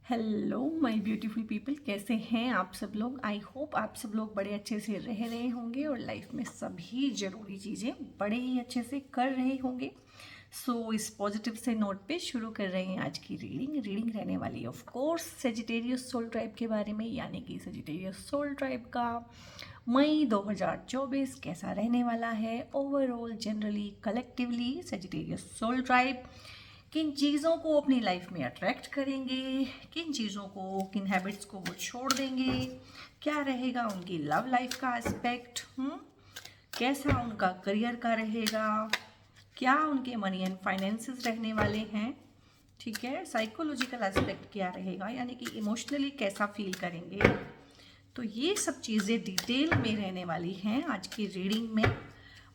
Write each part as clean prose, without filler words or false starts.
Hello my beautiful people, कैसे हैं आप सब लोग। आई होप आप सब लोग बड़े अच्छे से रह रहे होंगे और लाइफ में सभी ज़रूरी चीज़ें बड़े ही अच्छे से कर रहे होंगे। इस पॉजिटिव से नोट पे शुरू कर रहे हैं आज की रीडिंग रहने वाली of course Sagittarius soul tribe के बारे में, यानी कि सेजिटेरियस सोल ट्राइब का मई 2024 कैसा रहने वाला है overall, generally, collectively. Sagittarius soul tribe किन चीज़ों को अपनी लाइफ में अट्रैक्ट करेंगे, किन चीज़ों को, किन हैबिट्स को वो छोड़ देंगे, क्या रहेगा उनकी लव लाइफ का एस्पेक्ट, कैसा उनका करियर का रहेगा, क्या उनके मनी एंड फाइनेंसेस रहने वाले हैं, ठीक है, साइकोलॉजिकल एस्पेक्ट क्या रहेगा, यानी कि इमोशनली कैसा फील करेंगे। तो ये सब चीज़ें डिटेल में रहने वाली हैं आज की रीडिंग में।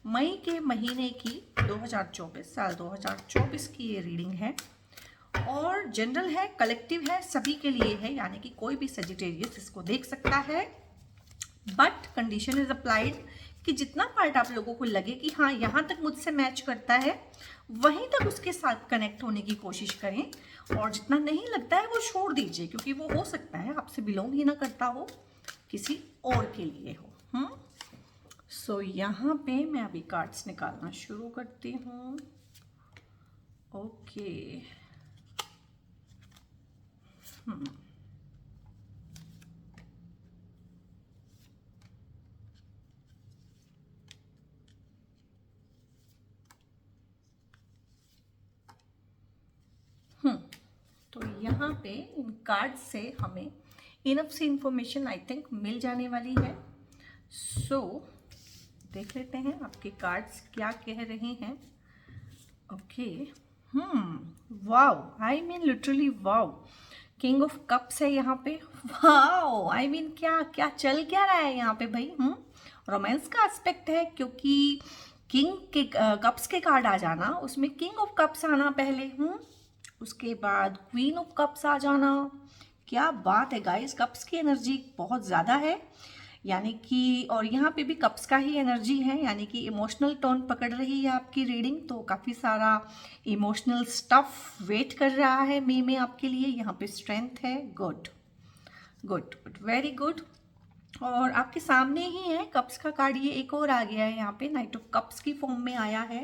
मई के महीने की 2024 साल 2024 की ये रीडिंग है और जनरल है, कलेक्टिव है, सभी के लिए है, यानी कि कोई भी सेजिटेरियस इसको देख सकता है। बट कंडीशन इज अप्लाइड कि जितना पार्ट आप लोगों को लगे कि हाँ यहाँ तक मुझसे मैच करता है, वहीं तक उसके साथ कनेक्ट होने की कोशिश करें, और जितना नहीं लगता है वो छोड़ दीजिए, क्योंकि वो हो सकता है आपसे बिलोंग ही ना करता हो, किसी और के लिए हो। यहाँ पे मैं अभी कार्ड्स निकालना शुरू करती हूँ। ओके। तो यहाँ पे इन कार्ड्स से हमें enough C information I think मिल जाने वाली है। देख लेते हैं आपके कार्ड्स क्या कह रहे हैं। Okay. Wow, I mean literally wow, king of cups है यहाँ पे। वाओ, आई मीन क्या क्या चल क्या रहा है यहाँ पे भाई। रोमांस का एस्पेक्ट है, क्योंकि किंग के कप्स के कार्ड आ जाना, उसमें किंग ऑफ कप्स आना पहले, उसके बाद क्वीन ऑफ कप्स आ जाना। क्या बात है गाइस, कप्स की एनर्जी बहुत ज़्यादा है, यानी कि, और यहाँ पे भी कप्स का ही एनर्जी है, यानी कि इमोशनल टोन पकड़ रही है आपकी रीडिंग। तो काफ़ी सारा इमोशनल स्टफ वेट कर रहा है मई में आपके लिए। यहाँ पे स्ट्रेंथ है, good good good, very good. और आपके सामने ही है कप्स का कार्ड, ये एक और आ गया है यहाँ पे, नाइट ऑफ कप्स की फॉर्म में आया है।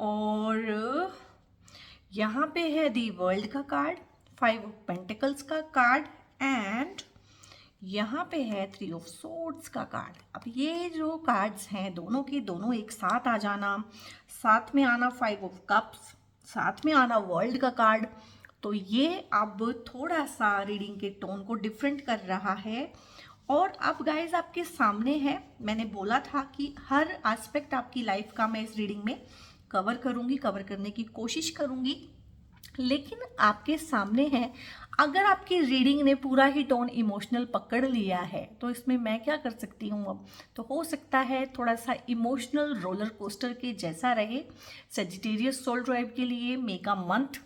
और यहाँ पे है दी वर्ल्ड का कार्ड, 5 ऑफ पेंटिकल्स का कार्ड, एंड यहाँ पे है 3 ऑफ सोर्ड्स का कार्ड। अब ये जो कार्ड्स हैं दोनों के दोनों एक साथ आ जाना, साथ में आना 5 ऑफ कप्स, साथ में आना वर्ल्ड का कार्ड, तो ये अब थोड़ा सा रीडिंग के टोन को डिफरेंट कर रहा है। और अब गाइज आपके सामने है, मैंने बोला था कि हर एस्पेक्ट आपकी लाइफ का मैं इस रीडिंग में कवर करूँगी, कवर करने की कोशिश करूँगी, लेकिन आपके सामने है। अगर आपकी रीडिंग ने पूरा ही टोन इमोशनल पकड़ लिया है तो इसमें मैं क्या कर सकती हूँ अब, तो हो सकता है थोड़ा सा इमोशनल रोलर कोस्टर के जैसा रहे सेजिटेरियस सोल ट्राइब के लिए मई का मंथ।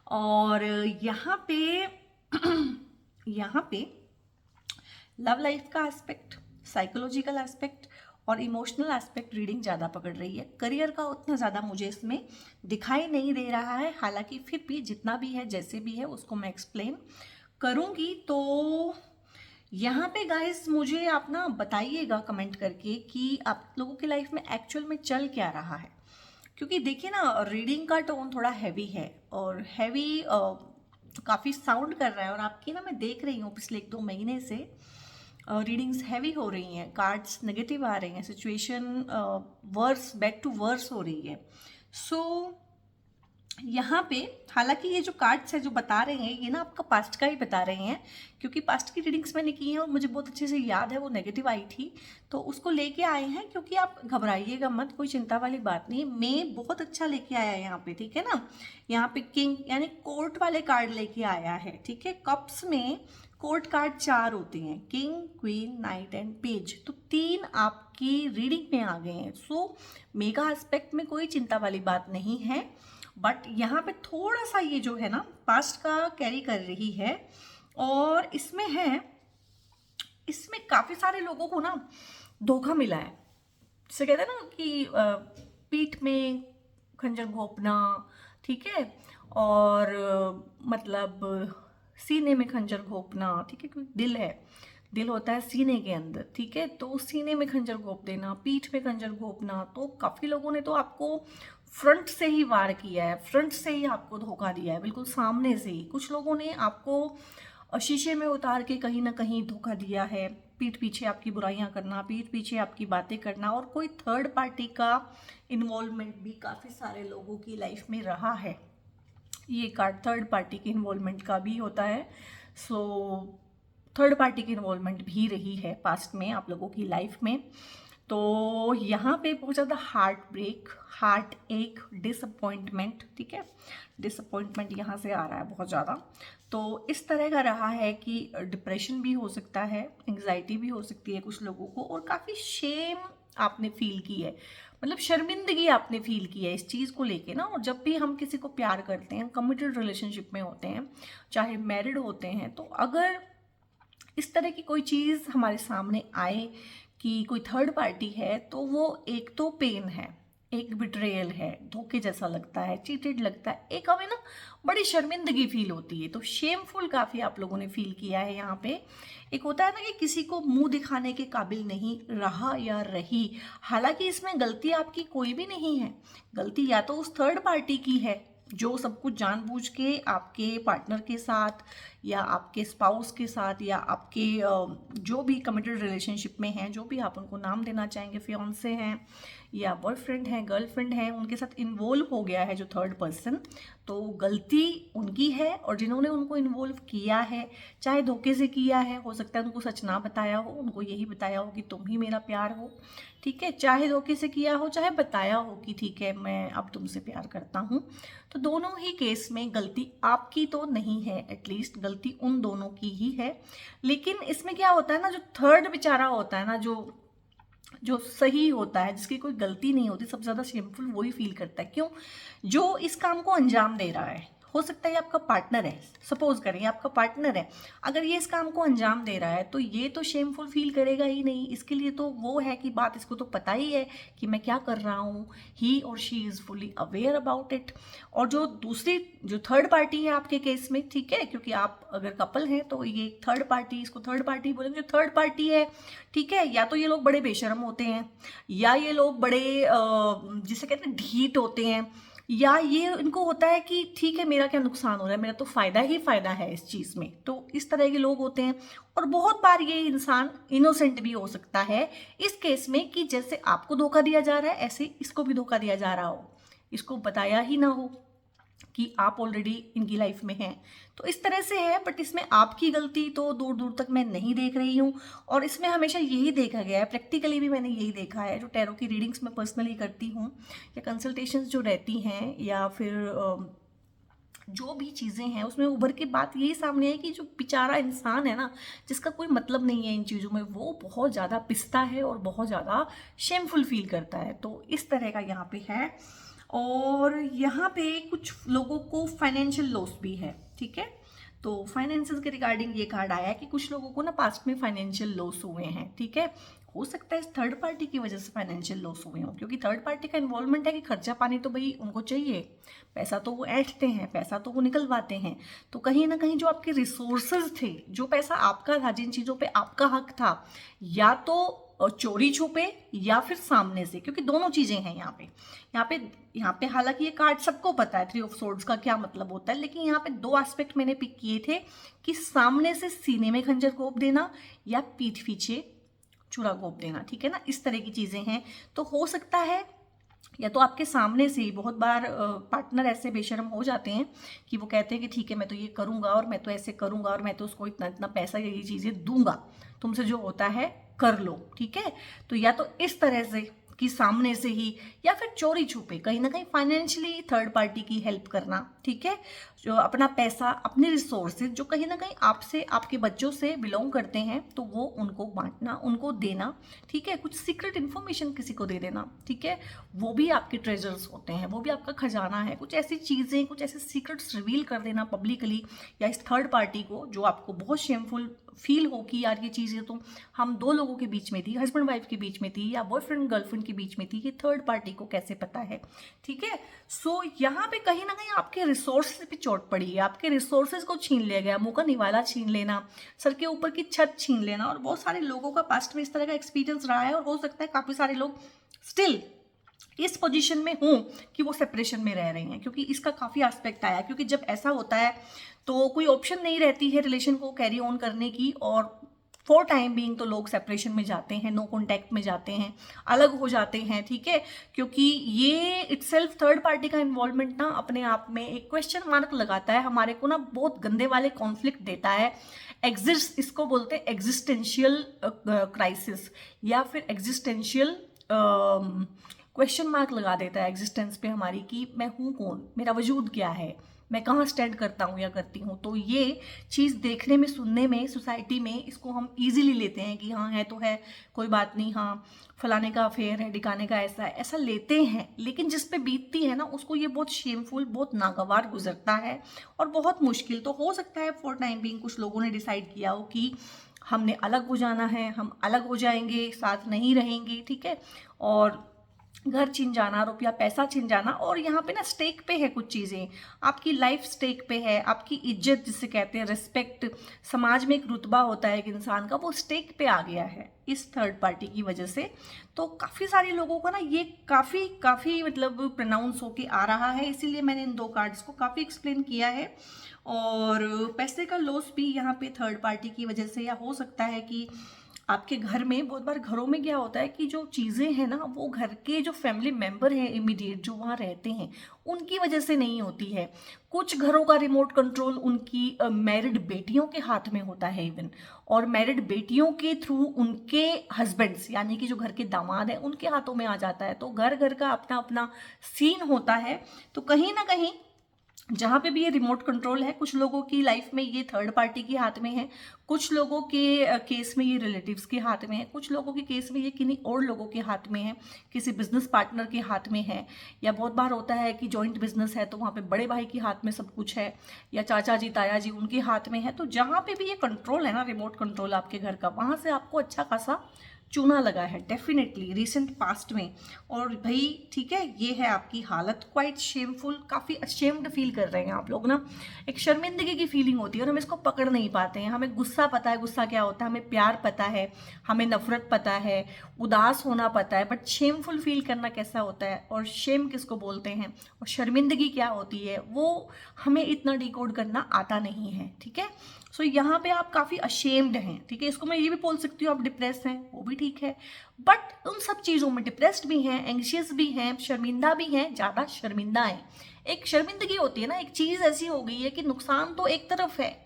और यहाँ पे यहाँ पे लव लाइफ का एस्पेक्ट, साइकोलॉजिकल एस्पेक्ट और इमोशनल एस्पेक्ट रीडिंग ज़्यादा पकड़ रही है। करियर का उतना ज़्यादा मुझे इसमें दिखाई नहीं दे रहा है, हालांकि फिर भी जितना भी है, जैसे भी है, उसको मैं एक्सप्लेन करूँगी। तो यहाँ पे गाइस मुझे आप ना बताइएगा कमेंट करके कि आप लोगों की लाइफ में एक्चुअल में चल क्या रहा है, क्योंकि देखिए ना, रीडिंग का टोन थोड़ा हैवी है, और हैवी काफ़ी साउंड कर रहा है, और आपकी ना मैं देख रही हूँ पिछले 1-2 महीने से रीडिंग्स हैवी हो रही हैं, कार्ड्स नेगेटिव आ रहे हैं, situation worse, back to worse हो रही है। यहाँ पे हालांकि ये जो कार्ड्स है जो बता रहे हैं, ये ना आपका पास्ट का ही बता रहे हैं, क्योंकि पास्ट की रीडिंग्स मैंने की हैं और मुझे बहुत अच्छे से याद है वो नेगेटिव आई थी, तो उसको लेके आए हैं। क्योंकि आप घबराइएगा मत, कोई चिंता वाली बात नहीं है, मैं बहुत अच्छा लेके आया है यहाँ पे, ठीक है ना। यहाँ पे किंग यानी कोर्ट वाले कार्ड लेके आया है, ठीक है। कप्स में कोर्ट कार्ड 4 होते हैं, king, queen, night and page, तो 3 आपकी रीडिंग में आ गए हैं। मेगा एस्पेक्ट में कोई चिंता वाली बात नहीं है, बट यहाँ पे थोड़ा सा ये जो है ना पास्ट का कैरी कर रही है। और इसमें काफ़ी सारे लोगों को ना धोखा मिला है, जिसे कहते हैं ना कि पीठ में खंजर घोंपना, ठीक है, और मतलब सीने में खंजर घोंपना, ठीक है, क्योंकि दिल है, दिल होता है सीने के अंदर, ठीक है, तो सीने में खंजर घोंप देना, पीठ में खंजर घोंपना। तो काफ़ी लोगों ने तो आपको फ्रंट से ही वार किया है, फ्रंट से ही आपको धोखा दिया है, बिल्कुल सामने से ही। कुछ लोगों ने आपको शीशे में उतार के कहीं ना कहीं धोखा दिया है, पीठ पीछे आपकी बुराइयां करना, पीठ पीछे आपकी बातें करना, और कोई थर्ड पार्टी का इन्वॉल्वमेंट भी काफ़ी सारे लोगों की लाइफ में रहा है। ये कार्ड थर्ड पार्टी के इन्वॉल्वमेंट का भी होता है। सो थर्ड पार्टी की इन्वॉल्वमेंट भी रही है पास्ट में आप लोगों की लाइफ में। तो यहाँ पे बहुत ज़्यादा हार्ट ब्रेक, हार्ट एक, डिसअपॉइंटमेंट, ठीक है, डिसअपॉइंटमेंट यहाँ से आ रहा है बहुत ज़्यादा। तो इस तरह का रहा है कि डिप्रेशन भी हो सकता है, एंग्जाइटी भी हो सकती है कुछ लोगों को, और काफ़ी शेम आपने फील की है, मतलब शर्मिंदगी आपने फील की है इस चीज़ को लेके ना। और जब भी हम किसी को प्यार करते हैं, कमिटेड रिलेशनशिप में होते हैं, चाहे मैरिड होते हैं, तो अगर इस तरह की कोई चीज़ हमारे सामने आए कि कोई थर्ड पार्टी है, तो वो एक तो पेन है, एक बिट्रेयल है, धोखे जैसा लगता है, चीटेड लगता है, एक हमें ना बड़ी शर्मिंदगी फील होती है। तो शेमफुल काफ़ी आप लोगों ने फील किया है यहाँ पे। एक होता है ना कि किसी को मुंह दिखाने के काबिल नहीं रहा या रही, हालांकि इसमें गलती आपकी कोई भी नहीं है, गलती या तो उस थर्ड पार्टी की है जो सब कुछ जानबूझ के आपके पार्टनर के साथ या आपके स्पाउस के साथ या आपके जो भी कमिटेड रिलेशनशिप में हैं, जो भी आप उनको नाम देना चाहेंगे, फियांसे हैं या बॉयफ्रेंड हैं, गर्लफ्रेंड हैं, उनके साथ इन्वॉल्व हो गया है जो थर्ड पर्सन। तो गलती उनकी है, और जिन्होंने उनको इन्वॉल्व किया है, चाहे धोखे से किया है, हो सकता है उनको सच ना बताया हो, उनको यही बताया हो कि तुम ही मेरा प्यार हो, ठीक है, चाहे धोखे से किया हो, चाहे बताया हो कि ठीक है मैं अब तुमसे प्यार करता हूँ। तो दोनों ही केस में गलती आपकी तो नहीं है, एटलीस्ट गलती उन दोनों की ही है। लेकिन इसमें क्या होता है ना, जो थर्ड बेचारा होता है ना, जो जो सही होता है, जिसकी कोई गलती नहीं होती, सबसे ज़्यादा शेमफुल वही फील करता है। क्यों? जो इस काम को अंजाम दे रहा है, हो सकता है ये आपका पार्टनर है, सपोज करें ये आपका पार्टनर है, अगर ये इस काम को अंजाम दे रहा है तो ये तो शेमफुल फील करेगा ही नहीं। इसके लिए तो वो है कि बात इसको तो पता ही है कि मैं क्या कर रहा हूँ, ही और she is fully aware about it. और जो दूसरी जो थर्ड पार्टी है आपके केस में, ठीक है, क्योंकि आप अगर कपल हैं तो ये थर्ड पार्टी, इसको थर्ड पार्टी बोलेंगे, जो थर्ड पार्टी है, ठीक है, या तो ये लोग बड़े बेशर्म होते हैं, या ये लोग बड़े जिसे कहते हैं ढीठ होते हैं, या ये इनको होता है कि ठीक है मेरा क्या नुकसान हो रहा है, मेरा तो फायदा ही फायदा है इस चीज में। तो इस तरह के लोग होते हैं। और बहुत बार ये इंसान इनोसेंट भी हो सकता है इस केस में, कि जैसे आपको धोखा दिया जा रहा है ऐसे इसको भी धोखा दिया जा रहा हो, इसको बताया ही ना हो कि आप ऑलरेडी इनकी लाइफ में हैं। तो इस तरह से है, बट इसमें आपकी गलती तो दूर दूर तक मैं नहीं देख रही हूँ। और इसमें हमेशा यही देखा गया है, प्रैक्टिकली भी मैंने यही देखा है, जो टैरो की रीडिंग्स मैं पर्सनली करती हूँ या कंसल्टेशंस जो रहती हैं, या फिर जो भी चीज़ें हैं, उसमें उभर के बात यही सामने है कि जो बेचारा इंसान है ना, जिसका कोई मतलब नहीं है इन चीज़ों में, वो बहुत ज़्यादा पिसता है और बहुत ज़्यादा शेमफुल फील करता है। तो इस तरह का यहाँ पे है। और यहाँ पे कुछ लोगों को फाइनेंशियल लॉस भी है, ठीक है। तो फाइनेंसेस के रिगार्डिंग ये कार्ड आया कि कुछ लोगों को ना पास्ट में फाइनेंशियल लॉस हुए हैं, ठीक है। हो सकता है इस थर्ड पार्टी की वजह से फाइनेंशियल लॉस हुए हों, क्योंकि थर्ड पार्टी का इन्वॉल्वमेंट है कि खर्चा पानी तो भाई उनको चाहिए, पैसा तो वो ऐंठते हैं, पैसा तो वो निकलवाते हैं। तो कहीं ना कहीं जो आपके रिसोर्सेज थे, जो पैसा आपका था, जिन चीज़ों पे आपका हक था, या तो चोरी छुपे या फिर सामने से, क्योंकि दोनों चीजें हैं यहाँ पे हालांकि ये कार्ड सबको पता है 3 ऑफ सोर्ड्स का क्या मतलब होता है, लेकिन यहाँ पे 2 एस्पेक्ट मैंने पिक किए थे कि सामने से सीने में खंजर घोंप देना या पीठ पीछे चूड़ा घोंप देना, ठीक है ना, इस तरह की चीजें हैं। तो हो सकता है या तो आपके सामने से ही, बहुत बार पार्टनर ऐसे बेशर्म हो जाते हैं कि वो कहते हैं कि ठीक है मैं तो ये करूंगा और मैं तो ऐसे करूंगा और मैं तो उसको इतना इतना पैसा ये चीज़ें दूंगा, तुमसे जो होता है कर लो, ठीक है। तो या तो इस तरह से कि सामने से ही, या फिर चोरी छुपे कहीं ना कहीं फाइनेंशियली थर्ड पार्टी की हेल्प करना, ठीक है, जो अपना पैसा, अपने रिसोर्सेज जो कहीं ना कहीं आपसे, आपके बच्चों से बिलोंग करते हैं, तो वो उनको बांटना, उनको देना, ठीक है। कुछ सीक्रेट इन्फॉर्मेशन किसी को दे देना, ठीक है, वो भी आपके ट्रेजर्स होते हैं, वो भी आपका खजाना है। कुछ ऐसी चीज़ें, कुछ ऐसे सीक्रेट्स रिवील कर देना पब्लिकली या इस थर्ड पार्टी को, जो आपको बहुत शेमफुल फील हो कि यार ये चीज़ें तो हम दो लोगों के बीच में थी, हस्बैंड वाइफ के बीच में थी या बॉयफ्रेंड गर्लफ्रेंड के बीच में थी, ये थर्ड पार्टी को कैसे पता है, ठीक है। सो यहाँ पे कहीं ना कहीं आपके रिसोर्सेज पे चोट पड़ी है, आपके रिसोर्सेज को छीन लिया गया, मुंह का निवाला छीन लेना, सर के ऊपर की छत छीन लेना। और बहुत सारे लोगों का पास्ट में इस तरह का एक्सपीरियंस रहा है और हो सकता है काफ़ी सारे लोग स्टिल इस पोजीशन में हूँ कि वो सेपरेशन में रह रहे हैं, क्योंकि इसका काफ़ी एस्पेक्ट आया। क्योंकि जब ऐसा होता है तो कोई ऑप्शन नहीं रहती है रिलेशन को कैरी ऑन करने की, और फॉर टाइम बीइंग तो लोग सेपरेशन में जाते हैं, नो कॉन्टैक्ट में जाते हैं, अलग हो जाते हैं, ठीक है। क्योंकि ये इटसेल्फ थर्ड पार्टी का इन्वॉल्वमेंट ना अपने आप में एक क्वेश्चन मार्क लगाता है हमारे को ना, बहुत गंदे वाले कॉन्फ्लिक्ट देता है। एग्जिस्ट, इसको बोलते हैं एग्जिस्टेंशियल क्राइसिस या फिर एग्जिस्टेंशियल क्वेश्चन मार्क लगा देता है एग्जिस्टेंस पे हमारी, कि मैं हूँ कौन, मेरा वजूद क्या है, मैं कहाँ स्टैंड करता हूँ या करती हूँ। तो ये चीज़ देखने में, सुनने में, सोसाइटी में इसको हम इजीली लेते हैं कि हाँ है तो है, कोई बात नहीं, हाँ फलाने का अफेयर है, ढिकाने का ऐसा है, ऐसा लेते हैं। लेकिन जिस पे बीतती है ना उसको ये बहुत शेमफुल, बहुत नागवार गुजरता है और बहुत मुश्किल। तो हो सकता है फॉर टाइम बीइंग कुछ लोगों ने डिसाइड किया हो कि हमने अलग हो जाना है, हम अलग हो जाएंगे, साथ नहीं रहेंगे, ठीक है। और घर छिन जाना, रुपया पैसा छिन जाना, और यहाँ पे ना स्टेक पे है कुछ चीज़ें, आपकी लाइफ स्टेक पे है, आपकी इज्जत जिसे कहते हैं, रिस्पेक्ट, समाज में एक रुतबा होता है एक इंसान का, वो स्टेक पे आ गया है इस थर्ड पार्टी की वजह से। तो काफ़ी सारे लोगों को ना ये काफ़ी मतलब प्रोनाउंस होके आ रहा है, इसीलिए मैंने इन दो कार्ड्स को काफ़ी एक्सप्लेन किया है। और पैसे का लॉस भी यहाँ पे थर्ड पार्टी की वजह से, या हो सकता है कि आपके घर में, बहुत बार घरों में क्या होता है कि जो चीज़ें हैं ना वो घर के जो फैमिली मेंबर हैं इमीडिएट जो वहाँ रहते हैं उनकी वजह से नहीं होती है। कुछ घरों का रिमोट कंट्रोल उनकी मैरिड बेटियों के हाथ में होता है इवन, और मैरिड बेटियों के थ्रू उनके हस्बैंड्स यानी कि जो घर के दामाद हैं उनके हाथों में आ जाता है। तो घर घर का अपना अपना सीन होता है। तो कहीं ना कहीं जहाँ पे भी ये रिमोट कंट्रोल है, कुछ लोगों की लाइफ में ये थर्ड पार्टी के हाथ में है, कुछ लोगों के केस में ये रिलेटिव्स के हाथ में है, कुछ लोगों के केस में ये किन्हीं और लोगों के हाथ में है, किसी बिजनेस पार्टनर के हाथ में है, या बहुत बार होता है कि जॉइंट बिजनेस है तो वहाँ पे बड़े भाई के हाथ में सब कुछ है, या चाचा जी ताया जी उनके हाथ में है। तो जहाँ पे भी ये कंट्रोल है ना, रिमोट कंट्रोल आपके घर का, वहाँ से आपको अच्छा खासा चूना लगा है डेफिनेटली रिसेंट पास्ट में। और भाई ठीक है, ये है आपकी हालत, क्वाइट शेमफुल, काफ़ी अशेम्ड फील कर रहे हैं आप लोग ना, एक शर्मिंदगी की फीलिंग होती है और हम इसको पकड़ नहीं पाते हैं। हमें गुस्सा पता है, गुस्सा क्या होता है, हमें प्यार पता है, हमें नफरत पता है, उदास होना पता है, बट शेमफुल फील करना कैसा होता है और शेम किसको बोलते हैं और शर्मिंदगी क्या होती है वो हमें इतना डिकोड करना आता नहीं है, ठीक है। सो यहाँ पे आप काफ़ी अशेम्ड हैं, ठीक है। इसको मैं ये भी बोल सकती हूँ आप डिप्रेस हैं, वो भी ठीक है, बट उन सब चीज़ों में डिप्रेस्ड भी हैं, एंग्शियस भी हैं, शर्मिंदा भी हैं, ज़्यादा शर्मिंदा हैं। एक शर्मिंदगी होती है ना, एक चीज़ ऐसी हो गई है कि नुकसान तो एक तरफ है,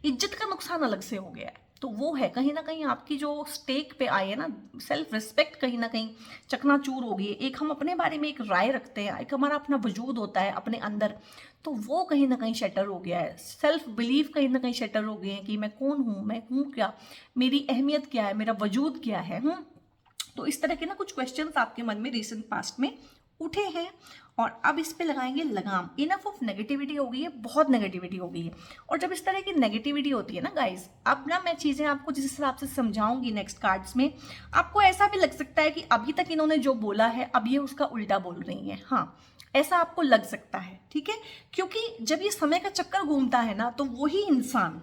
इज्जत का नुकसान अलग से हो गया है। तो वो है कहीं ना कहीं आपकी जो स्टेक पे आई है ना, सेल्फ रिस्पेक्ट कहीं ना कहीं चकनाचूर हो गई है। एक हम अपने बारे में एक राय रखते हैं, एक हमारा अपना वजूद होता है अपने अंदर, तो वो कहीं ना कहीं शटर हो गया है। सेल्फ बिलीफ कहीं ना कहीं शटर हो गए हैं कि मैं कौन हूँ, मैं हूँ क्या, मेरी अहमियत क्या है, मेरा वजूद क्या है। तो इस तरह के ना कुछ क्वेश्चंस आपके मन में रिसेंट पास्ट में उठे हैं और अब इस पे लगाएंगे लगाम। इनफ ऑफ नेगेटिविटी हो गई है, बहुत नेगेटिविटी हो गई है। और जब इस तरह की नेगेटिविटी होती है ना गाइस, अब ना मैं चीज़ें आपको जिस हिसाब से समझाऊंगी नेक्स्ट कार्ड्स में, आपको ऐसा भी लग सकता है कि अभी तक इन्होंने जो बोला है अब ये उसका उल्टा बोल रही है। हाँ, ऐसा आपको लग सकता है, ठीक है। क्योंकि जब ये समय का चक्कर घूमता है ना, तो वही इंसान,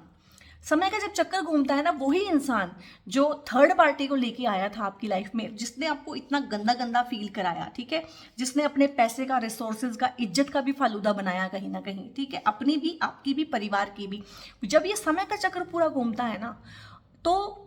समय का जब चक्कर घूमता है ना, वही इंसान जो थर्ड पार्टी को लेके आया था आपकी लाइफ में, जिसने आपको इतना गंदा गंदा फील कराया, ठीक है, जिसने अपने पैसे का, रिसोर्सेज का, इज्जत का भी फालूदा बनाया कहीं ना कहीं, ठीक है, अपनी भी, आपकी भी, परिवार की भी। जब ये समय का चक्कर पूरा घूमता है ना, तो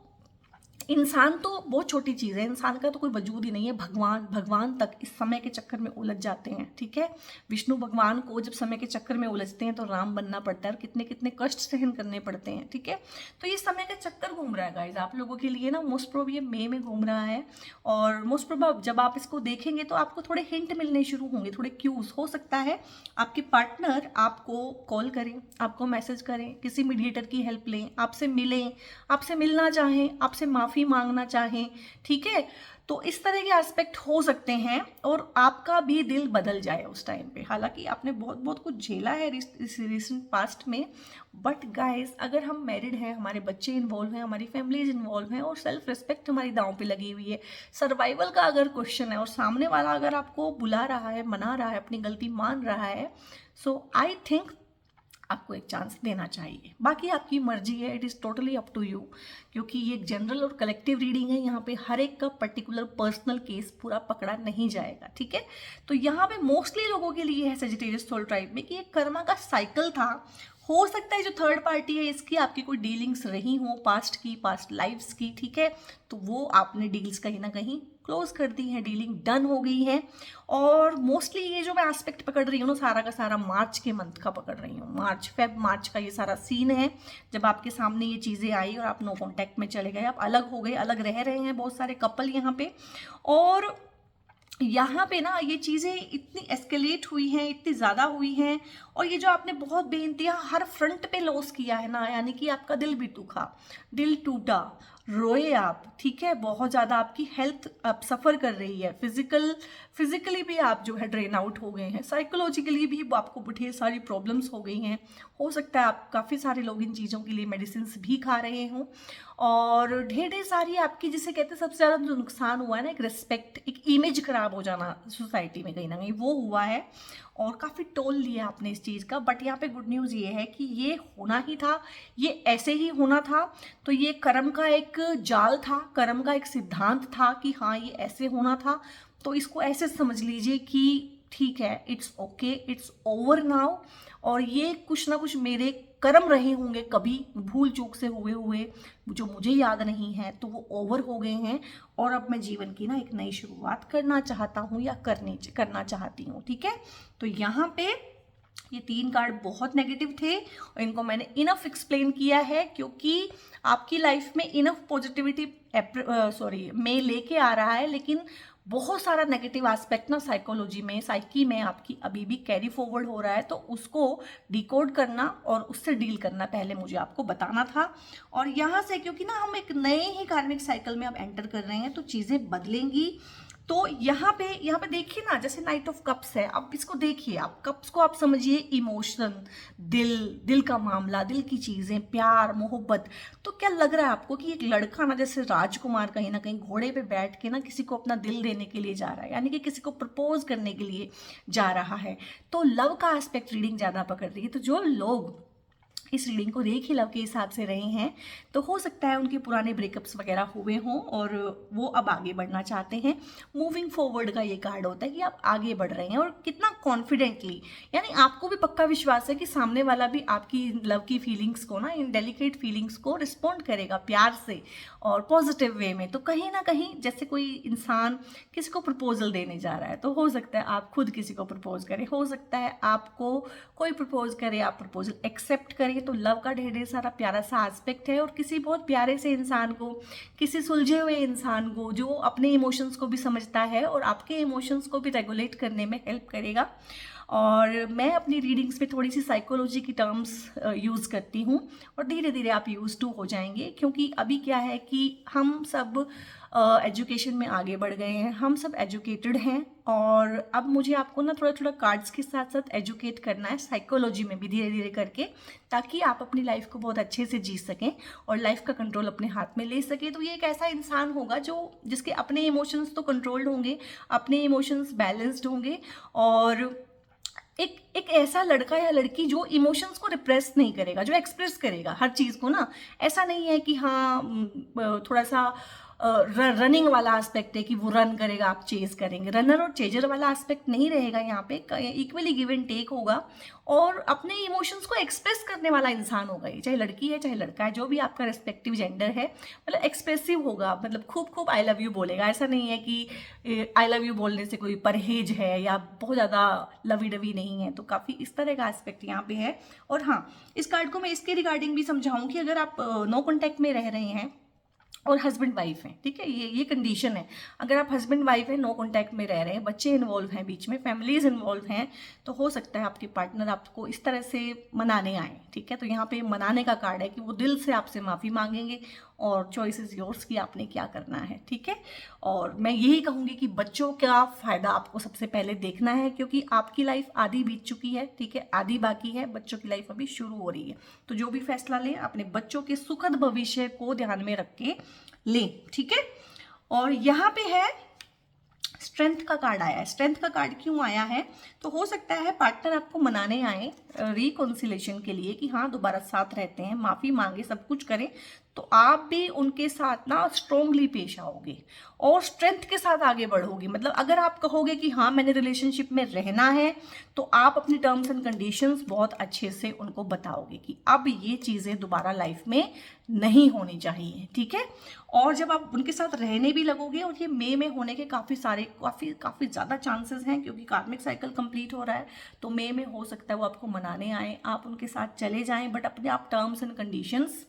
इंसान तो बहुत छोटी चीज़ है, इंसान का तो कोई वजूद ही नहीं है, भगवान तक इस समय के चक्कर में उलझ जाते हैं, ठीक है। विष्णु भगवान को जब समय के चक्कर में उलझते हैं तो राम बनना पड़ता है और कितने कितने कष्ट सहन करने पड़ते हैं, ठीक है। तो ये समय का चक्कर घूम रहा है गाइज आप लोगों के लिए ना, मोस्ट प्रोब ये मई में घूम रहा है, और मोस्ट प्रोब जब आप इसको देखेंगे तो आपको थोड़े हिंट मिलने शुरू होंगे, थोड़े क्यूज। हो सकता है आपके पार्टनर आपको कॉल करें, आपको मैसेज करें, किसी मीडिएटर की हेल्प लें, आपसे मिलें, आपसे मिलना चाहें, आपसे माफ़ी मांगना चाहें, ठीक है। तो इस तरह के एस्पेक्ट हो सकते हैं और आपका भी दिल बदल जाए उस टाइम पे। हालांकि आपने बहुत बहुत कुछ झेला है इस रिसेंट पास्ट में, बट गाइस अगर हम मैरिड हैं, हमारे बच्चे इन्वॉल्व हैं, हमारी फैमिलीज इन्वॉल्व हैं और सेल्फ रिस्पेक्ट हमारी दांव पे लगी हुई है, सर्वाइवल का अगर क्वेश्चन है और सामने वाला अगर आपको बुला रहा है, मना रहा है, अपनी गलती मान रहा है, सो आई थिंक आपको एक चांस देना चाहिए। बाकी आपकी मर्जी है, it is totally up to you, क्योंकि ये एक जनरल और कलेक्टिव रीडिंग है। यहाँ पे हर एक का पर्टिकुलर पर्सनल केस पूरा पकड़ा नहीं जाएगा, ठीक है। तो यहाँ पे मोस्टली लोगों के लिए है सजिटेरियस सोल ट्राइब में कि एक कर्मा का साइकिल था। हो सकता है जो थर्ड पार्टी है इसकी आपकी कोई डीलिंग्स रही हो पास्ट की, पास्ट लाइफ्स की, ठीक है, तो वो आपने डील्स कहीं ना कहीं क्लोज कर दी है, डीलिंग डन हो गई है। और मोस्टली ये जो मैं एस्पेक्ट पकड़ रही हूँ ना, सारा का सारा मार्च के मंथ का पकड़ रही हूँ, मार्च का ये सारा सीन है जब आपके सामने ये चीज़ें आई और आप नो कॉन्टैक्ट में चले गए, आप अलग हो गए, अलग रह रहे हैं बहुत सारे कपल यहाँ पे। और यहाँ पे ना ये चीज़ें इतनी एस्केलेट हुई हैं, इतनी ज़्यादा हुई हैं, और ये जो आपने बहुत बेइंतहा हर फ्रंट पे लॉस किया है ना, यानी कि आपका दिल भी दुखा, दिल टूटा, रोए आप, ठीक है, बहुत ज़्यादा आपकी हेल्थ अब सफ़र कर रही है, फिजिकली भी आप जो है ड्रेन आउट हो गए हैं, साइकोलॉजिकली भी आपको ढेर सारी प्रॉब्लम्स हो गई हैं। हो सकता है आप काफ़ी सारे लोग इन चीज़ों के लिए मेडिसिन भी खा रहे हों, और ढेर सारी आपकी जिसे कहते हैं सबसे ज़्यादा जो नुकसान हुआ है ना, एक रिस्पेक्ट, एक इमेज खराब हो जाना सोसाइटी में कहीं ना कहीं वो हुआ है, और काफ़ी टोल लिया आपने इस चीज़ का। बट यहाँ पे गुड न्यूज़ ये है कि ये होना ही था, ये ऐसे ही होना था। तो ये कर्म का एक जाल था, कर्म का एक सिद्धांत था कि हाँ ये ऐसे होना था। तो इसको ऐसे समझ लीजिए कि ठीक है, it's okay, it's over now. और ये कुछ ना कुछ मेरे कर्म रहे होंगे कभी भूल चूक से हुए जो मुझे याद नहीं है, तो वो ओवर हो गए हैं, और अब मैं जीवन की ना एक नई शुरुआत करना चाहता हूँ या करना चाहती हूँ, ठीक है। तो यहाँ पे ये 3 कार्ड बहुत नेगेटिव थे और इनको मैंने इनफ एक्सप्लेन किया है, क्योंकि आपकी लाइफ में इनफ पॉजिटिविटी में लेके आ रहा है, लेकिन बहुत सारा नेगेटिव एस्पेक्ट ना साइकोलॉजी में, साइकी में आपकी अभी भी कैरी फॉरवर्ड हो रहा है। तो उसको डिकोड करना और उससे डील करना पहले मुझे आपको बताना था। और यहाँ से क्योंकि ना हम एक नए ही कार्मिक साइकिल में अब एंटर कर रहे हैं, तो चीज़ें बदलेंगी। तो यहाँ पे देखिए ना, जैसे नाइट ऑफ कप्स है, अब इसको देखिए, आप कप्स को आप समझिए इमोशन, दिल का मामला, दिल की चीज़ें, प्यार, मोहब्बत। तो क्या लग रहा है आपको कि एक लड़का ना जैसे राजकुमार कहीं ना कहीं घोड़े पे बैठ के ना किसी को अपना दिल देने के लिए जा रहा है, यानी कि किसी को प्रपोज करने के लिए जा रहा है। तो लव का एस्पेक्ट रीडिंग ज़्यादा पकड़ रही है। तो जो लोग इस रीडिंग को रेखी लव के हिसाब से रहे हैं, तो हो सकता है उनके पुराने ब्रेकअप्स वगैरह हुए हों और वो अब आगे बढ़ना चाहते हैं। मूविंग फॉरवर्ड का ये कार्ड होता है कि आप आगे बढ़ रहे हैं, और कितना कॉन्फिडेंटली, यानी आपको भी पक्का विश्वास है कि सामने वाला भी आपकी लव की फीलिंग्स को ना, इन डेलिकेट फीलिंग्स को रिस्पॉन्ड करेगा प्यार से और पॉजिटिव वे में। तो कहीं ना कहीं जैसे कोई इंसान किसी को प्रपोजल देने जा रहा है, तो हो सकता है आप खुद किसी को प्रपोज करें, हो सकता है आपको कोई प्रपोज करे, आप प्रपोजल एक्सेप्ट करें। तो लव का ढेर सारा प्यारा सा एस्पेक्ट है, और किसी बहुत प्यारे से इंसान को, किसी सुलझे हुए इंसान को जो अपने इमोशंस को भी समझता है और आपके इमोशंस को भी रेगुलेट करने में हेल्प करेगा। और मैं अपनी रीडिंग्स पे थोड़ी सी साइकोलॉजी की टर्म्स यूज़ करती हूँ, और धीरे धीरे आप यूज टू हो जाएंगे, क्योंकि अभी क्या है कि हम सब एजुकेशन में आगे बढ़ गए हैं, हम सब एजुकेटेड हैं, और अब मुझे आपको ना थोड़ा थोड़ा कार्ड्स के साथ साथ एजुकेट करना है साइकोलॉजी में भी धीरे धीरे करके, ताकि आप अपनी लाइफ को बहुत अच्छे से जी सकें और लाइफ का कंट्रोल अपने हाथ में ले सकें। तो ये एक ऐसा इंसान होगा जिसके अपने इमोशंस तो कंट्रोल्ड होंगे, अपने इमोशंस बैलेंस्ड होंगे, और एक ऐसा लड़का या लड़की जो इमोशंस को रिप्रेस नहीं करेगा, जो एक्सप्रेस करेगा हर चीज़ को ना। ऐसा नहीं है कि हाँ थोड़ा सा रनिंग वाला एस्पेक्ट है कि वो रन करेगा, आप चेज करेंगे, रनर और चेजर वाला एस्पेक्ट नहीं रहेगा यहाँ पे, इक्वली गिव एंड टेक होगा, और अपने इमोशंस को एक्सप्रेस करने वाला इंसान होगा। ये चाहे लड़की है चाहे लड़का है, जो भी आपका रेस्पेक्टिव जेंडर है, मतलब एक्सप्रेसिव होगा, मतलब खूब खूब आई लव यू बोलेगा। ऐसा नहीं है कि आई लव यू बोलने से कोई परहेज है या बहुत ज़्यादा लवी डवी नहीं है। तो काफ़ी इस तरह का एस्पेक्ट यहाँ पे है। और हाँ, इस कार्ड को मैं इसके रिगार्डिंग भी समझाऊँ कि अगर आप नो कॉन्टैक्ट में रह रहे हैं और हस्बैंड वाइफ हैं, ठीक है, ये कंडीशन है। अगर आप हस्बैंड वाइफ हैं, नो कॉन्टैक्ट में रह रहे हैं, बच्चे इन्वॉल्व हैं बीच में, फैमिलीज इन्वॉल्व हैं, तो हो सकता है आपके पार्टनर आपको इस तरह से मनाने आए, ठीक है। तो यहाँ पे मनाने का कार्ड है कि वो दिल से आपसे माफ़ी मांगेंगे और चॉइस इज योर्स कि आपने क्या करना है, ठीक है। और मैं यही कहूँगी कि बच्चों का फ़ायदा आपको सबसे पहले देखना है, क्योंकि आपकी लाइफ आधी बीत चुकी है, ठीक है, आधी बाकी है, बच्चों की लाइफ अभी शुरू हो रही है। तो जो भी फैसला लें अपने बच्चों के सुखद भविष्य को ध्यान में रख के लें, ठीक है। और यहाँ पे है स्ट्रेंथ का कार्ड आया है। स्ट्रेंथ का कार्ड क्यों आया है, तो हो सकता है पार्टनर आपको मनाने आए रिकॉन्सिलेशन के लिए कि हाँ दोबारा साथ रहते हैं, माफ़ी मांगे, सब कुछ करें, तो आप भी उनके साथ ना स्ट्रोंगली पेश आओगे और स्ट्रेंथ के साथ आगे बढ़ोगे। मतलब अगर आप कहोगे कि हाँ मैंने रिलेशनशिप में रहना है, तो आप अपनी टर्म्स एंड कंडीशंस बहुत अच्छे से उनको बताओगे कि अब ये चीज़ें दोबारा लाइफ में नहीं होनी चाहिए, ठीक है। और जब आप उनके साथ रहने भी लगोगे, और ये मई में होने के काफ़ी ज़्यादा चांसेस हैं, क्योंकि कार्मिक साइकिल कंप्लीट हो रहा है, तो मई में हो सकता है वो आपको मनाने आए, आप उनके साथ चले जाएं, बट अपने आप टर्म्स एंड कंडीशंस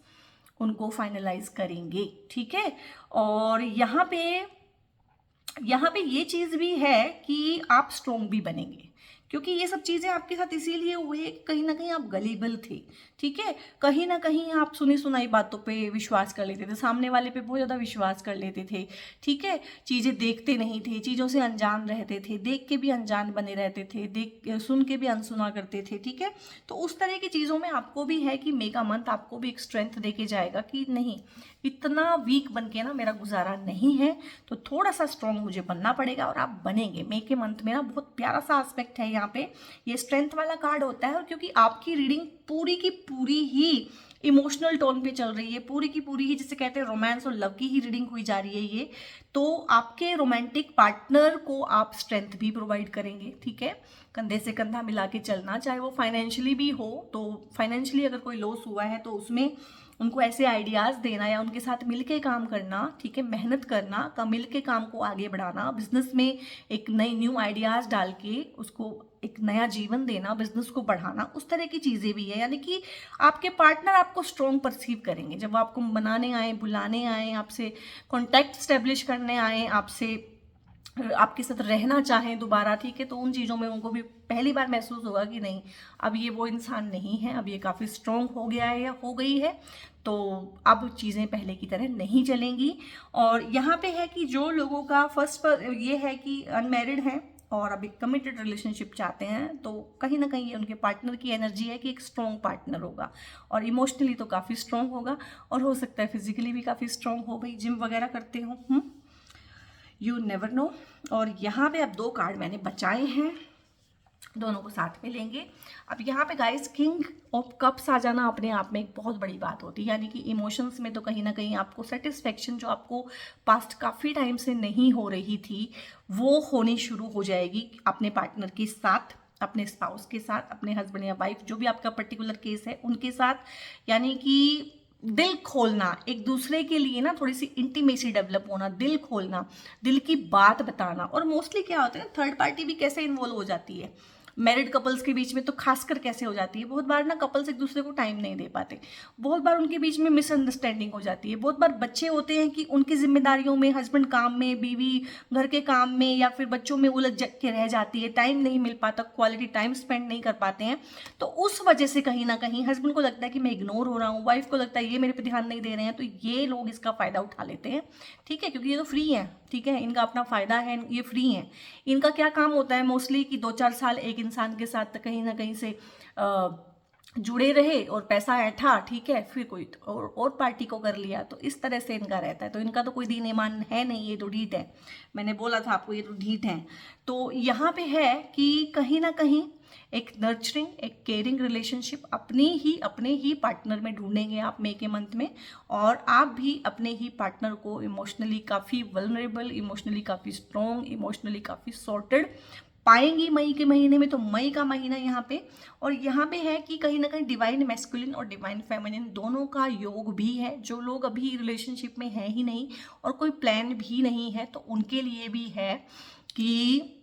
उनको फाइनलाइज करेंगे, ठीक है। और यहाँ पे ये चीज़ भी है कि आप स्ट्रोंग भी बनेंगे, क्योंकि ये सब चीज़ें आपके साथ इसीलिए हुए कहीं ना कहीं आप गलीबल थे, ठीक है। कहीं ना कहीं आप सुनी सुनाई बातों पे विश्वास कर लेते थे, सामने वाले पे बहुत ज़्यादा विश्वास कर लेते थे, ठीक है। चीज़ें देखते नहीं थे, चीज़ों से अनजान रहते थे, देख के भी अनजान बने रहते थे, सुन के भी अनसुना करते थे, ठीक है। तो उस तरह की चीज़ों में आपको भी है कि मेगा मंथ आपको भी एक स्ट्रेंथ दे के जाएगा कि नहीं, इतना वीक बन के ना मेरा गुजारा नहीं है, तो थोड़ा सा स्ट्रॉन्ग मुझे बनना पड़ेगा, और आप बनेंगे। मे के मंथ में ना बहुत प्यारा सा एस्पेक्ट है यहाँ पे, ये स्ट्रेंथ वाला कार्ड होता है, और क्योंकि आपकी रीडिंग पूरी की पूरी ही इमोशनल टोन पे चल रही है, पूरी की पूरी ही जिसे कहते हैं रोमांस और लव की ही रीडिंग हुई जा रही है ये, तो आपके रोमांटिक पार्टनर को आप स्ट्रेंथ भी प्रोवाइड करेंगे, ठीक है। कंधे से कंधा मिला के चलना, चाहे वो फाइनेंशियली भी हो, तो फाइनेंशियली अगर कोई लॉस हुआ है तो उसमें उनको ऐसे आइडियाज़ देना या उनके साथ मिलके काम करना, ठीक है, मेहनत करना, का मिल के काम को आगे बढ़ाना, बिजनेस में एक नई न्यू आइडियाज़ डाल के उसको एक नया जीवन देना, बिजनेस को बढ़ाना, उस तरह की चीज़ें भी है। यानी कि आपके पार्टनर आपको स्ट्रॉन्ग परसीव करेंगे जब वो आपको मनाने आए, बुलाने आए, आपसे कॉन्टैक्ट स्टेब्लिश करने आए, आपसे आपके साथ रहना चाहें दोबारा, ठीक है। तो उन चीज़ों में उनको भी पहली बार महसूस होगा कि नहीं, अब ये वो इंसान नहीं है, अब ये काफ़ी स्ट्रॉन्ग हो गया है या हो गई है, तो अब चीज़ें पहले की तरह नहीं चलेंगी। और यहाँ पे है कि जो लोगों का फर्स्ट पर ये है कि अनमैरिड हैं और अभी कमिटेड रिलेशनशिप चाहते हैं, तो कहीं ना कहीं ये उनके पार्टनर की एनर्जी है कि एक स्ट्रॉन्ग पार्टनर होगा, और इमोशनली तो काफ़ी स्ट्रॉन्ग होगा, और हो सकता है फिजिकली भी काफ़ी स्ट्रॉन्ग हो, भाई जिम वगैरह करते हो, यू नेवर नो। और यहाँ पे अब 2 कार्ड मैंने बचाए हैं, दोनों को साथ में लेंगे। अब यहाँ पे गाइस किंग ऑफ कप्स आ जाना अपने आप में एक बहुत बड़ी बात होती है, यानी कि इमोशंस में तो कहीं ना कहीं आपको सेटिस्फेक्शन जो आपको पास्ट काफ़ी टाइम से नहीं हो रही थी, वो होनी शुरू हो जाएगी अपने पार्टनर के साथ, अपने स्पाउस के साथ, अपने हस्बैंड या वाइफ, जो भी आपका पर्टिकुलर केस है उनके साथ। यानी कि दिल खोलना, एक दूसरे के लिए ना थोड़ी सी इंटीमेसी डेवलप होना, दिल खोलना, दिल की बात बताना। और मोस्टली क्या होता है, थर्ड पार्टी भी कैसे इन्वॉल्व हो जाती है, मैरिड कपल्स के बीच में तो खासकर कैसे हो जाती है, बहुत बार ना कपल्स एक दूसरे को टाइम नहीं दे पाते, बहुत बार उनके बीच में मिसअंडरस्टैंडिंग हो जाती है, बहुत बार बच्चे होते हैं कि उनकी जिम्मेदारियों में, हस्बैंड काम में, बीवी घर के काम में, या फिर बच्चों में उलझ के रह जाती है, टाइम नहीं मिल पाता, क्वालिटी टाइम स्पेंड नहीं कर पाते हैं। तो उस वजह से कहीं ना कहीं हस्बैंड को लगता है कि मैं इग्नोर हो रहा हूँ, वाइफ को लगता है ये मेरे पे ध्यान नहीं दे रहे हैं, तो ये लोग इसका फ़ायदा उठा लेते हैं, ठीक है, क्योंकि ये तो फ्री है, ठीक है, इनका अपना फ़ायदा है, ये फ्री है। इनका क्या काम होता है मोस्टली कि 2-4 साल एक इंसान के साथ कहीं ना कहीं से जुड़े रहे और पैसा ऐठा, ठीक है, फिर कोई और पार्टी को कर लिया, तो इस तरह से इनका रहता है। तो इनका तो कोई दीन ईमान है नहीं, ये तो ढीठ है, मैंने बोला था आपको ये तो ढीठ है। तो यहाँ पे है कि कहीं ना कहीं एक नर्चरिंग, एक केयरिंग रिलेशनशिप अपने ही पार्टनर में ढूंढेंगे आप मई के मंथ में, और आप भी अपने ही पार्टनर को इमोशनली काफ़ी वल्नरेबल, इमोशनली काफ़ी स्ट्रॉन्ग, इमोशनली काफ़ी सॉर्टेड पाएंगी मई के महीने में। तो मई का महीना यहाँ पे, और यहाँ पे है कि कहीं ना कहीं डिवाइन मैस्कुलिन और डिवाइन फेमिनिन दोनों का योग भी है। जो लोग अभी रिलेशनशिप में है ही नहीं और कोई प्लान भी नहीं है, तो उनके लिए भी है कि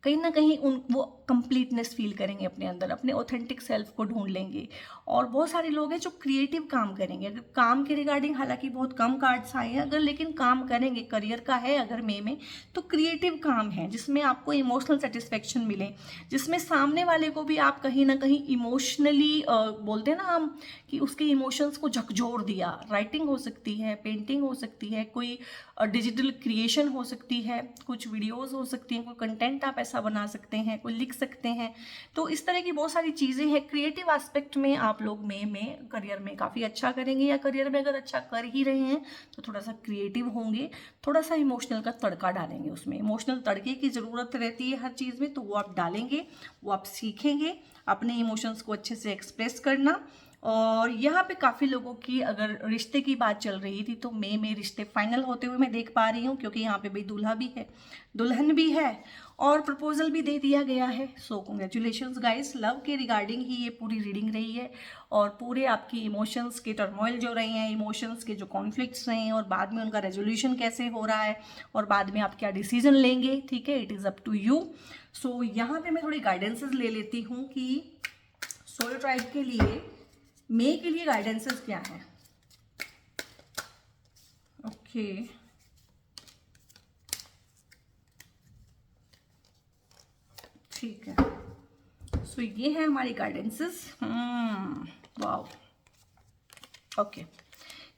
कहीं ना कहीं उन वो कंप्लीटनेस फील करेंगे अपने अंदर, अपने ऑथेंटिक सेल्फ को ढूंढ लेंगे। और बहुत सारे लोग हैं जो क्रिएटिव काम करेंगे। अगर काम के रिगार्डिंग हालांकि बहुत कम कार्ड्स आए हैं, अगर लेकिन काम करेंगे, करियर का है अगर मे में, तो क्रिएटिव काम है जिसमें आपको इमोशनल सेटिस्फेक्शन मिले, जिसमें सामने वाले को भी आप कहीं ना कहीं इमोशनली बोलते हैं ना हम कि उसके इमोशंस को झकझोर दिया। राइटिंग हो सकती है, पेंटिंग हो सकती है, कोई डिजिटल क्रिएशन हो सकती है, कुछ वीडियोस हो सकती हैं, कोई कंटेंट आप ऐसा बना सकते हैं, कोई लिख सकते हैं। तो इस तरह की बहुत सारी चीज़ें हैं। क्रिएटिव एस्पेक्ट में आप लोग मे में करियर में काफ़ी अच्छा करेंगे, या करियर में अगर अच्छा कर ही रहे हैं तो थोड़ा सा क्रिएटिव होंगे, थोड़ा सा इमोशनल का तड़का डालेंगे। उसमें इमोशनल तड़के की ज़रूरत रहती है हर चीज़ में, तो वो आप डालेंगे, वो आप सीखेंगे अपने इमोशंस को अच्छे से एक्सप्रेस करना। और यहाँ पे काफ़ी लोगों की अगर रिश्ते की बात चल रही थी तो मई में रिश्ते फाइनल होते हुए मैं देख पा रही हूँ, क्योंकि यहाँ पे भाई दूल्हा भी है, दुल्हन भी है और प्रपोजल भी दे दिया गया है। सो कॉन्ग्रेचुलेशंस गाइस, लव के रिगार्डिंग ही ये पूरी रीडिंग रही है। और पूरे आपकी इमोशंस के टर्मोइल जो रहे हैं, इमोशंस के जो कॉन्फ्लिक्ट्स रहे हैं, और बाद में उनका रेजोल्यूशन कैसे हो रहा है, और बाद में आप क्या डिसीजन लेंगे, ठीक है, it is up to you. So यहाँ पे मैं थोड़ी गाइडेंसेस ले लेती हूँ कि सोल ट्राइब के लिए मई के लिए गाइडेंसेस क्या है। ओके, ठीक है। सो ये है हमारी गाइडेंसेस। Wow, okay.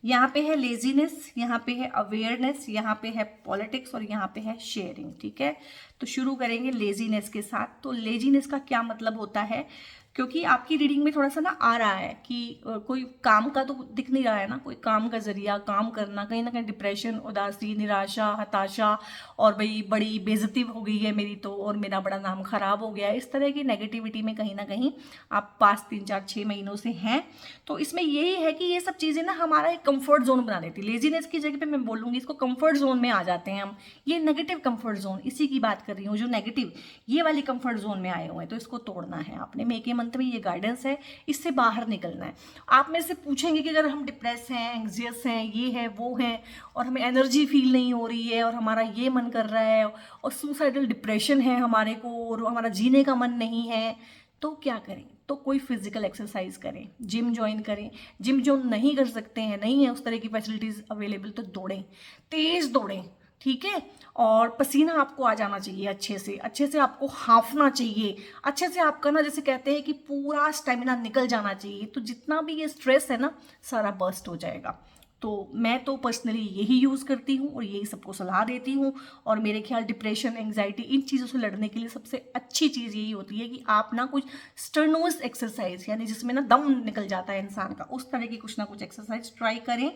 यहाँ पे है लेजीनेस, यहाँ पे है अवेयरनेस, यहाँ पे है पॉलिटिक्स और यहाँ पे है शेयरिंग, ठीक है। तो शुरू करेंगे लेजीनेस के साथ। तो लेजीनेस का क्या मतलब होता है, क्योंकि आपकी रीडिंग में थोड़ा सा ना आ रहा है कि कोई काम का तो दिख नहीं रहा है ना, कोई काम का जरिया काम करना, कहीं ना कहीं डिप्रेशन, उदासी, निराशा, हताशा, और भाई बड़ी बेइज्जती हो गई है मेरी तो, और मेरा बड़ा नाम खराब हो गया है, इस तरह की नेगेटिविटी में कहीं ना कहीं आप पास 3-4-6 महीनों से हैं। तो इसमें यही है कि ये सब चीज़ें ना हमारा एक कंफर्ट जोन बना देती है। लेजीनेस की जगह पे मैं बोलूँगी इसको कंफर्ट जोन में आ जाते हैं हम। ये नेगेटिव कंफर्ट जोन, इसी की बात कर रही हूँ, जो नेगेटिव ये वाली कंफर्ट जोन में आए हुए हैं, तो इसको तोड़ना है आपने। मे के मंथ में ये गाइडेंस है, इससे बाहर निकलना है। आप में से पूछेंगे कि अगर हम डिप्रेस हैं, एंग्जियस हैं, ये है वो है, और हमें एनर्जी फील नहीं हो रही है, और हमारा ये मन कर रहा है, और सुसाइडल डिप्रेशन है हमारे को, और हमारा जीने का मन नहीं है, तो क्या करें? तो कोई फिजिकल एक्सरसाइज करें, जिम ज्वाइन करें। जिम जो नहीं कर सकते हैं, नहीं है उस तरह की फैसिलिटीज अवेलेबल, तो दौड़ें, तेज दौड़ें, ठीक है। और पसीना आपको आ जाना चाहिए, अच्छे से आपको हांफना चाहिए, अच्छे से आपका ना जैसे कहते हैं कि पूरा स्टेमिना निकल जाना चाहिए। तो जितना भी ये स्ट्रेस है ना, सारा बर्स्ट हो जाएगा। तो मैं तो पर्सनली यही यूज़ करती हूँ और यही सबको सलाह देती हूँ। और मेरे ख्याल डिप्रेशन, एंग्जाइटी, इन चीज़ों से लड़ने के लिए सबसे अच्छी चीज़ यही होती है कि आप ना कुछ स्टर्नोस एक्सरसाइज, यानी जिसमें ना दम निकल जाता है इंसान का, उस तरह की कुछ ना कुछ एक्सरसाइज ट्राई करें।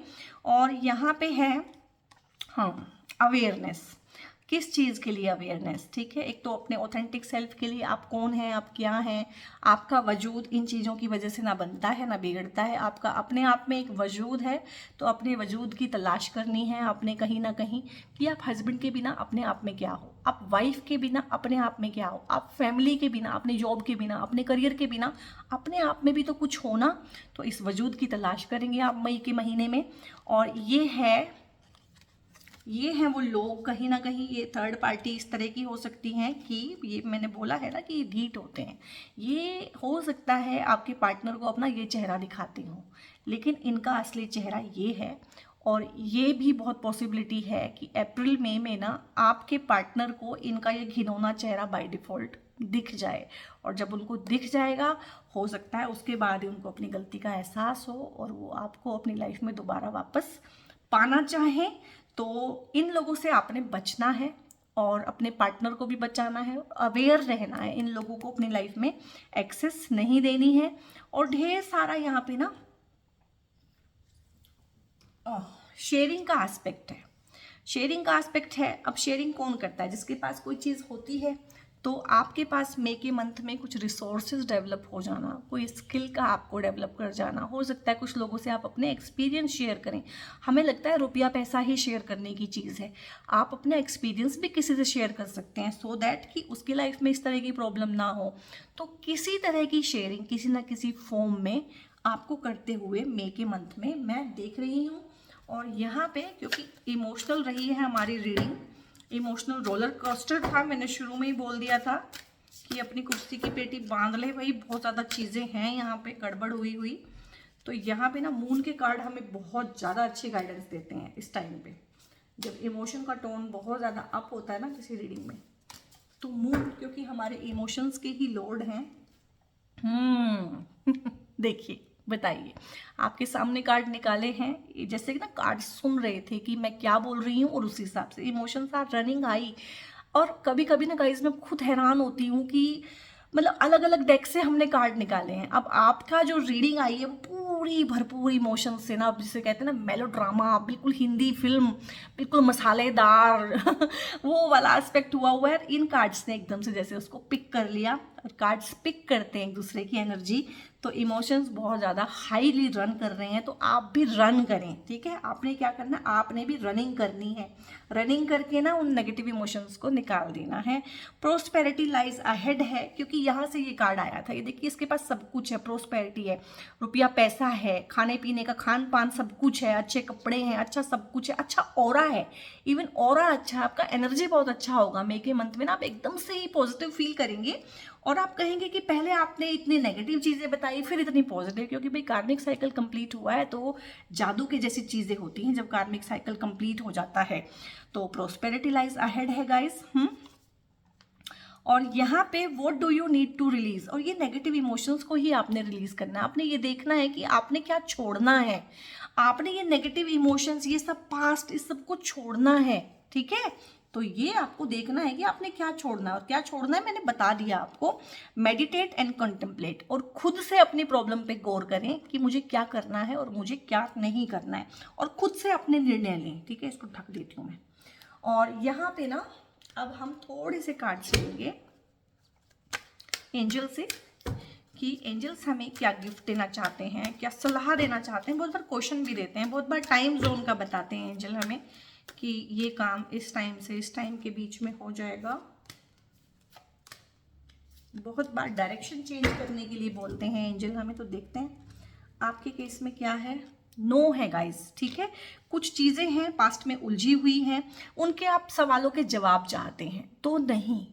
और यहाँ पे है हाँ अवेयरनेस, किस चीज़ के लिए अवेयरनेस, ठीक है। एक तो अपने ऑथेंटिक सेल्फ के लिए, आप कौन हैं, आप क्या हैं, आपका वजूद इन चीज़ों की वजह से ना बनता है ना बिगड़ता है, आपका अपने आप में एक वजूद है। तो अपने वजूद की तलाश करनी है आपने कहीं ना कहीं, कि आप हस्बैंड के बिना अपने आप में क्या हो, आप वाइफ के बिना अपने आप में क्या हो, आप फैमिली के बिना, अपनी जॉब के बिना, अपने करियर के बिना अपने आप में भी तो कुछ हो ना। तो इस वजूद की तलाश करेंगे आप मई के महीने में। और ये हैं वो लोग, कहीं ना कहीं ये थर्ड पार्टी इस तरह की हो सकती हैं कि ये मैंने बोला है ना कि ये ढीठ होते हैं। ये हो सकता है आपके पार्टनर को अपना ये चेहरा दिखाते हो, लेकिन इनका असली चेहरा ये है। और ये भी बहुत पॉसिबिलिटी है कि अप्रैल मई में ना आपके पार्टनर को इनका ये घिनौना चेहरा बाय डिफ़ॉल्ट दिख जाए। और जब उनको दिख जाएगा, हो सकता है उसके बाद ही उनको अपनी गलती का एहसास हो और वो आपको अपनी लाइफ में दोबारा वापस पाना चाहें। तो इन लोगों से आपने बचना है और अपने पार्टनर को भी बचाना है, अवेयर रहना है, इन लोगों को अपनी लाइफ में एक्सेस नहीं देनी है। और ढेर सारा यहाँ पे ना शेयरिंग का एस्पेक्ट है, शेयरिंग का एस्पेक्ट है। अब शेयरिंग कौन करता है? जिसके पास कोई चीज़ होती है। तो आपके पास मई के मंथ में कुछ रिसोर्सेज डेवलप हो जाना, कोई स्किल का आपको डेवलप कर जाना, हो सकता है कुछ लोगों से आप अपने एक्सपीरियंस शेयर करें। हमें लगता है रुपया पैसा ही शेयर करने की चीज़ है, आप अपना एक्सपीरियंस भी किसी से शेयर कर सकते हैं, सो दैट कि उसकी लाइफ में इस तरह की प्रॉब्लम ना हो। तो किसी तरह की शेयरिंग किसी ना किसी फॉर्म में आपको करते हुए मई के मंथ में मैं देख रही हूँ। और यहाँ पे क्योंकि इमोशनल रही है हमारी रीडिंग, इमोशनल रोलर कोस्टर था, मैंने शुरू में ही बोल दिया था कि अपनी कुर्सी की पेटी बांध ले भाई, बहुत ज़्यादा चीज़ें हैं यहाँ पे गड़बड़ हुई। तो यहाँ पे ना मून के कार्ड हमें बहुत ज़्यादा अच्छी गाइडेंस देते हैं इस टाइम पे, जब इमोशन का टोन बहुत ज़्यादा अप होता है ना किसी रीडिंग में। तो मून क्योंकि हमारे इमोशंस के ही लॉर्ड हैं। देखिए बताइए, आपके सामने कार्ड निकाले हैं, जैसे कि ना कार्ड सुन रहे थे कि मैं क्या बोल रही हूँ और उस हिसाब से इमोशंस आर रनिंग हाई। और कभी कभी ना गाइस मैं खुद हैरान होती हूँ कि मतलब अलग अलग डेक से हमने कार्ड निकाले हैं, अब आपका जो रीडिंग आई है वो पूरी भरपूर इमोशन से ना, जिसे कहते हैं ना मेलोड्रामा, बिल्कुल हिंदी फिल्म, बिल्कुल मसालेदार वो वाला एस्पेक्ट हुआ है। इन कार्ड्स ने एकदम से जैसे उसको पिक कर लिया, और कार्ड्स पिक करते हैं एक दूसरे की एनर्जी, तो इमोशंस बहुत ज़्यादा हाईली रन कर रहे हैं। तो आप भी रन करें, ठीक है। आपने क्या करना है, आपने भी रनिंग करनी है, रनिंग करके ना उन नेगेटिव इमोशंस को निकाल देना है। प्रोस्पेरिटी लाइज अहेड है, क्योंकि यहाँ से ये कार्ड आया था। ये देखिए इसके पास सब कुछ है, प्रोस्पेरिटी है, रुपया पैसा है, खाने पीने का खान पान सब कुछ है, अच्छे कपड़े हैं, अच्छा सब कुछ है, अच्छा ऑरा है, इवन ऑरा अच्छा है आपका, एनर्जी बहुत अच्छा होगा। मे के मंथ में ना आप एकदम से ही पॉजिटिव फील करेंगे, और आप कहेंगे कि पहले आपने इतनी नेगेटिव चीज़ें बताई फिर इतनी पॉजिटिव, क्योंकि भाई कार्मिक साइकिल कंप्लीट हुआ है तो जादू के जैसी चीज़ें होती हैं जब कार्मिक साइकिल कंप्लीट हो जाता है। तो प्रोस्पेरिटी लाइज अहेड है गाइस। और यहाँ पे what do you need to release, और ये नेगेटिव इमोशंस को ही आपने रिलीज करना है। आपने ये देखना है कि आपने क्या छोड़ना है, आपने ये नेगेटिव इमोशंस, ये सब पास्ट, इस सब को छोड़ना है, ठीक है। तो ये आपको देखना है कि आपने क्या छोड़ना है, और क्या छोड़ना है मैंने बता दिया आपको। मेडिटेट एंड कंटेम्पलेट, और खुद से अपनी प्रॉब्लम पे गौर करें कि मुझे क्या करना है और मुझे क्या नहीं करना है, और खुद से अपने निर्णय लें, ठीक है। इसको ढक देती हूँ मैं। और यहाँ पे ना अब हम थोड़े से कार्ड्स लेंगे एंजल से, कि एंजल्स हमें क्या गिफ्ट देना चाहते हैं, क्या सलाह देना चाहते हैं। बहुत बार क्वेश्चन भी देते हैं, बहुत बार टाइम जोन का बताते हैं एंजल हमें कि ये काम इस टाइम से इस टाइम के बीच में हो जाएगा। बहुत बार डायरेक्शन चेंज करने के लिए बोलते हैं एंजल हमें। तो देखते हैं आपके केस में क्या है। नो है गाइस, ठीक है। कुछ चीज़ें हैं पास्ट में उलझी हुई हैं, उनके आप सवालों के जवाब चाहते हैं, तो नहीं,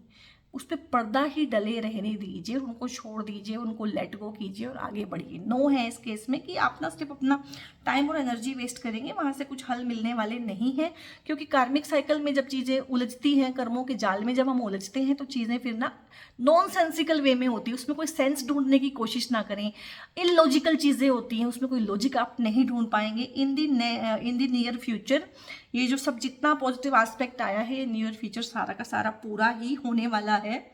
उस पर पर्दा ही डले रहने दीजिए, उनको छोड़ दीजिए, उनको लेट गो कीजिए और आगे बढ़िए। नो है इस केस में कि आप ना सिर्फ अपना टाइम और एनर्जी वेस्ट करेंगे, वहाँ से कुछ हल मिलने वाले नहीं है। क्योंकि कार्मिक साइकिल में जब चीज़ें उलझती हैं, कर्मों के जाल में जब हम उलझते हैं, तो चीज़ें फिर ना नॉन सेंसिकल वे में होती है, उसमें कोई सेंस ढूंढने की कोशिश ना करें। इलॉजिकल चीज़ें होती हैं, उसमें कोई लॉजिक आप नहीं ढूंढ पाएंगे। इन द नियर फ्यूचर ये जो सब जितना पॉजिटिव एस्पेक्ट आया है, ये नियर फ्यूचर सारा का सारा पूरा ही होने वाला है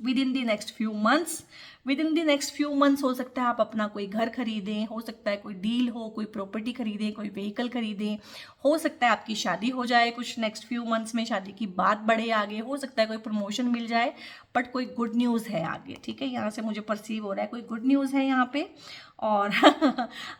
with in the next few months. With in the next few months हो सकता है आप अपना कोई घर खरीदें, हो सकता है कोई डील हो, कोई प्रॉपर्टी खरीदें, कोई व्हीकल खरीदें, हो सकता है आपकी शादी हो जाए कुछ नेक्स्ट फ्यू मंथ्स में, शादी की बात बढ़े आगे, हो सकता है कोई प्रमोशन मिल जाए, बट कोई गुड न्यूज़ है आगे, ठीक है। यहाँ से मुझे परसीव हो रहा है कोई गुड न्यूज़ है यहाँ पे। और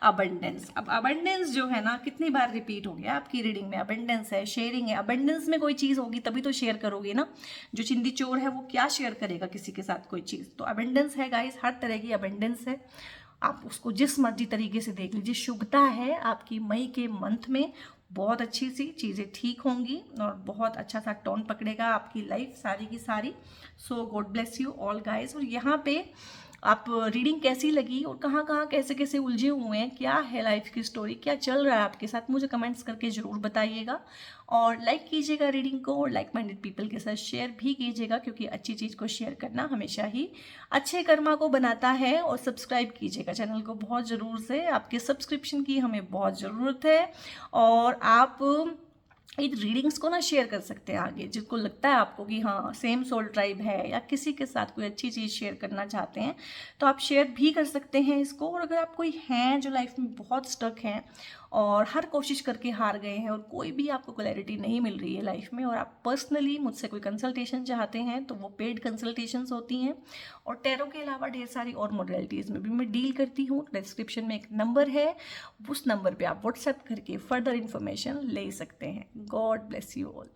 अबंडेंस, अब अबंडेंस जो है ना कितनी बार रिपीट हो गया आपकी रीडिंग में, अबंडेंस है, शेयरिंग है। अबंडेंस में कोई चीज़ होगी तभी तो शेयर करोगे ना, जो चिंदी चोर है वो क्या शेयर करेगा किसी के साथ कोई चीज़। तो अबंडेंस है गाइस, हर तरह की अबंडेंस है, आप उसको जिस मर्जी तरीके से देख लीजिए। शुभता है आपकी मई के मंथ में, बहुत अच्छी सी चीज़ें ठीक होंगी और बहुत अच्छा सा टोन पकड़ेगा आपकी लाइफ सारी की सारी। So God bless you all guys. और यहाँ पे आप रीडिंग कैसी लगी और कहाँ कहाँ कैसे कैसे उलझे हुए हैं, क्या है लाइफ की स्टोरी, क्या चल रहा है आपके साथ, मुझे कमेंट्स करके ज़रूर बताइएगा। और लाइक कीजिएगा रीडिंग को, और लाइक माइंडेड पीपल के साथ शेयर भी कीजिएगा, क्योंकि अच्छी चीज़ को शेयर करना हमेशा ही अच्छे कर्मा को बनाता है। और सब्सक्राइब कीजिएगा चैनल को बहुत ज़रूर से, आपके सब्सक्रिप्शन की हमें बहुत ज़रूरत है। और आप इन रीडिंग्स को ना शेयर कर सकते हैं आगे, जिनको लगता है आपको कि हाँ सेम सोल ट्राइब है, या किसी के साथ कोई अच्छी चीज़ शेयर करना चाहते हैं, तो आप शेयर भी कर सकते हैं इसको। और अगर आप कोई हैं जो लाइफ में बहुत स्टक हैं और हर कोशिश करके हार गए हैं, और कोई भी आपको क्लैरिटी नहीं मिल रही है लाइफ में, और आप पर्सनली मुझसे कोई कंसल्टेशन चाहते हैं, तो वो पेड कंसल्टेशंस होती हैं। और टैरो के अलावा ढेर सारी और मॉडलिटीज़ में भी मैं डील करती हूँ। डिस्क्रिप्शन में एक नंबर है, उस नंबर पे आप व्हाट्सएप करके फर्दर इन्फॉर्मेशन ले सकते हैं। God bless you all.